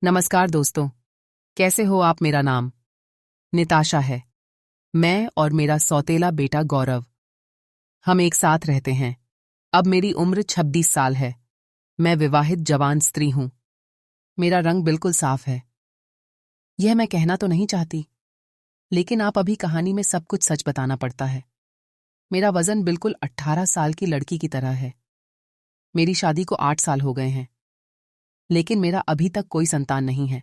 नमस्कार दोस्तों, कैसे हो आप। मेरा नाम निताशा है। मैं और मेरा सौतेला बेटा गौरव, हम एक साथ रहते हैं। अब मेरी उम्र 26 साल है। मैं विवाहित जवान स्त्री हूं। मेरा रंग बिल्कुल साफ है। यह मैं कहना तो नहीं चाहती, लेकिन आप अभी कहानी में सब कुछ सच बताना पड़ता है। मेरा वजन बिल्कुल 18 साल की लड़की की तरह है। मेरी शादी को 8 साल हो गए हैं, लेकिन मेरा अभी तक कोई संतान नहीं है।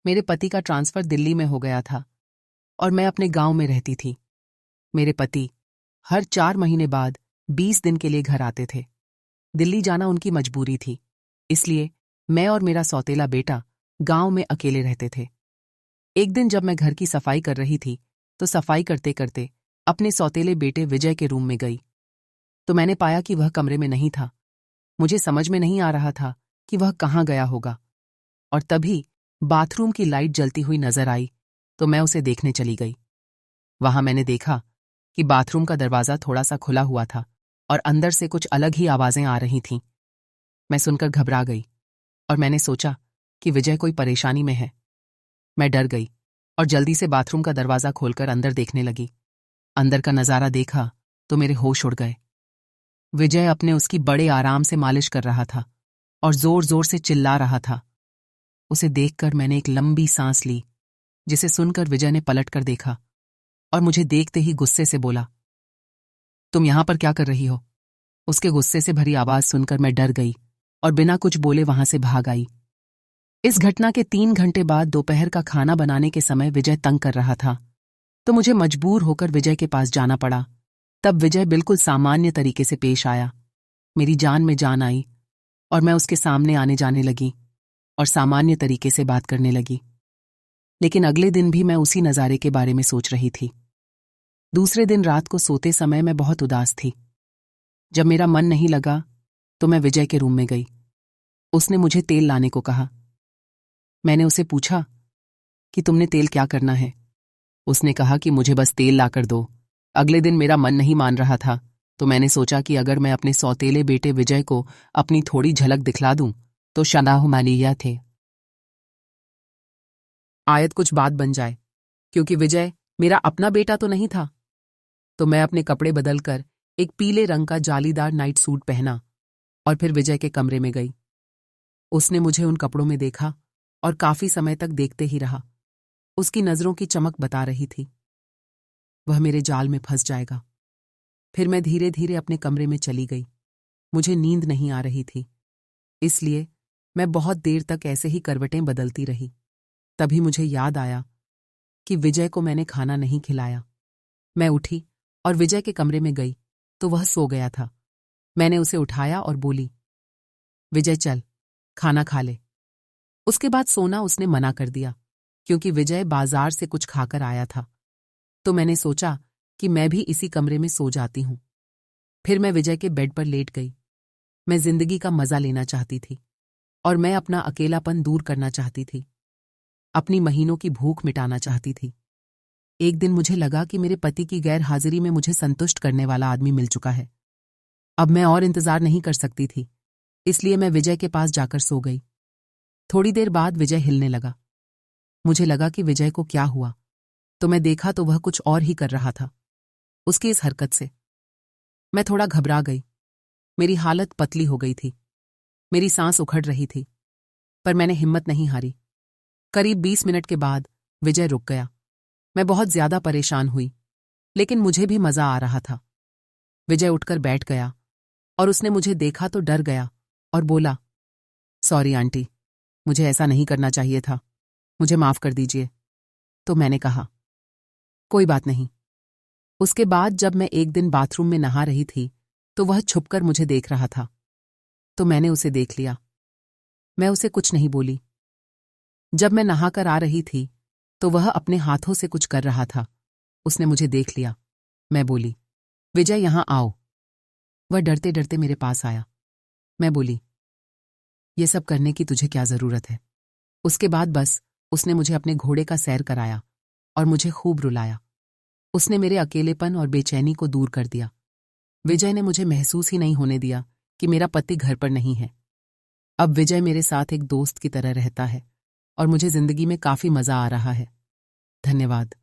मेरे पति का ट्रांसफर दिल्ली में हो गया था और मैं अपने गांव में रहती थी। मेरे पति हर 4 महीने बाद 20 दिन के लिए घर आते थे। दिल्ली जाना उनकी मजबूरी थी, इसलिए मैं और मेरा सौतेला बेटा गांव में अकेले रहते थे। एक दिन जब मैं घर की सफाई कर रही थी, तो सफाई करते करते अपने सौतेले बेटे विजय के रूम में गई, तो मैंने पाया कि वह कमरे में नहीं था। मुझे समझ में नहीं आ रहा था कि वह कहाँ गया होगा, और तभी बाथरूम की लाइट जलती हुई नजर आई, तो मैं उसे देखने चली गई। वहां मैंने देखा कि बाथरूम का दरवाजा थोड़ा सा खुला हुआ था और अंदर से कुछ अलग ही आवाजें आ रही थीं। मैं सुनकर घबरा गई और मैंने सोचा कि विजय कोई परेशानी में है। मैं डर गई और जल्दी से बाथरूम का दरवाजा खोलकर अंदर देखने लगी। अंदर का नजारा देखा तो मेरे होश उड़ गए। विजय अपने उसकी बड़े आराम से मालिश कर रहा था और जोर जोर से चिल्ला रहा था। उसे देखकर मैंने एक लंबी सांस ली, जिसे सुनकर विजय ने पलट कर देखा और मुझे देखते ही गुस्से से बोला, तुम यहां पर क्या कर रही हो? उसके गुस्से से भरी आवाज सुनकर मैं डर गई और बिना कुछ बोले वहां से भाग आई। इस घटना के 3 घंटे बाद दोपहर का खाना बनाने के समय विजय तंग कर रहा था, तो मुझे मजबूर होकर विजय के पास जाना पड़ा। तब विजय बिल्कुल सामान्य तरीके से पेश आया। मेरी जान में जान आई और मैं उसके सामने आने जाने लगी और सामान्य तरीके से बात करने लगी। लेकिन अगले दिन भी मैं उसी नज़ारे के बारे में सोच रही थी। दूसरे दिन रात को सोते समय मैं बहुत उदास थी। जब मेरा मन नहीं लगा तो मैं विजय के रूम में गई। उसने मुझे तेल लाने को कहा। मैंने उसे पूछा कि तुमने तेल क्या करना है? उसने कहा कि मुझे बस तेल लाकर दो। अगले दिन मेरा मन नहीं मान रहा था, तो मैंने सोचा कि अगर मैं अपने सौतेले बेटे विजय को अपनी थोड़ी झलक दिखला दूं तो शनाहुमानिया थे आयत कुछ बात बन जाए, क्योंकि विजय मेरा अपना बेटा तो नहीं था। तो मैं अपने कपड़े बदलकर एक पीले रंग का जालीदार नाइट सूट पहना और फिर विजय के कमरे में गई। उसने मुझे उन कपड़ों में देखा और काफी समय तक देखते ही रहा। उसकी नजरों की चमक बता रही थी वह मेरे जाल में फंस जाएगा। फिर मैं धीरे धीरे अपने कमरे में चली गई। मुझे नींद नहीं आ रही थी, इसलिए मैं बहुत देर तक ऐसे ही करवटें बदलती रही। तभी मुझे याद आया कि विजय को मैंने खाना नहीं खिलाया। मैं उठी और विजय के कमरे में गई तो वह सो गया था। मैंने उसे उठाया और बोली, विजय चल, खाना खा ले। उसके बाद सोना उसने मना कर दिया, क्योंकि विजय बाजार से कुछ खाकर आया था। तो मैंने सोचा कि मैं भी इसी कमरे में सो जाती हूं। फिर मैं विजय के बेड पर लेट गई। मैं जिंदगी का मजा लेना चाहती थी और मैं अपना अकेलापन दूर करना चाहती थी। अपनी महीनों की भूख मिटाना चाहती थी। एक दिन मुझे लगा कि मेरे पति की गैर हाजिरी में मुझे संतुष्ट करने वाला आदमी मिल चुका है। अब मैं और इंतजार नहीं कर सकती थी, इसलिए मैं विजय के पास जाकर सो गई। थोड़ी देर बाद विजय हिलने लगा। मुझे लगा कि विजय को क्या हुआ, तो मैं देखा तो वह कुछ और ही कर रहा था। उसकी इस हरकत से मैं थोड़ा घबरा गई। मेरी हालत पतली हो गई थी, मेरी सांस उखड़ रही थी, पर मैंने हिम्मत नहीं हारी। करीब 20 मिनट के बाद विजय रुक गया। मैं बहुत ज्यादा परेशान हुई, लेकिन मुझे भी मजा आ रहा था। विजय उठकर बैठ गया और उसने मुझे देखा तो डर गया और बोला, सॉरी आंटी, मुझे ऐसा नहीं करना चाहिए था, मुझे माफ कर दीजिए। तो मैंने कहा, कोई बात नहीं। उसके बाद जब मैं एक दिन बाथरूम में नहा रही थी तो वह छुपकर मुझे देख रहा था, तो मैंने उसे देख लिया। मैं उसे कुछ नहीं बोली। जब मैं नहाकर आ रही थी तो वह अपने हाथों से कुछ कर रहा था। उसने मुझे देख लिया। मैं बोली, विजय यहां आओ। वह डरते डरते मेरे पास आया। मैं बोली, ये सब करने की तुझे क्या जरूरत है? उसके बाद बस उसने मुझे अपने घोड़े का सैर कराया और मुझे खूब रुलाया। उसने मेरे अकेलेपन और बेचैनी को दूर कर दिया। विजय ने मुझे महसूस ही नहीं होने दिया कि मेरा पति घर पर नहीं है। अब विजय मेरे साथ एक दोस्त की तरह रहता है और मुझे जिंदगी में काफी मजा आ रहा है। धन्यवाद।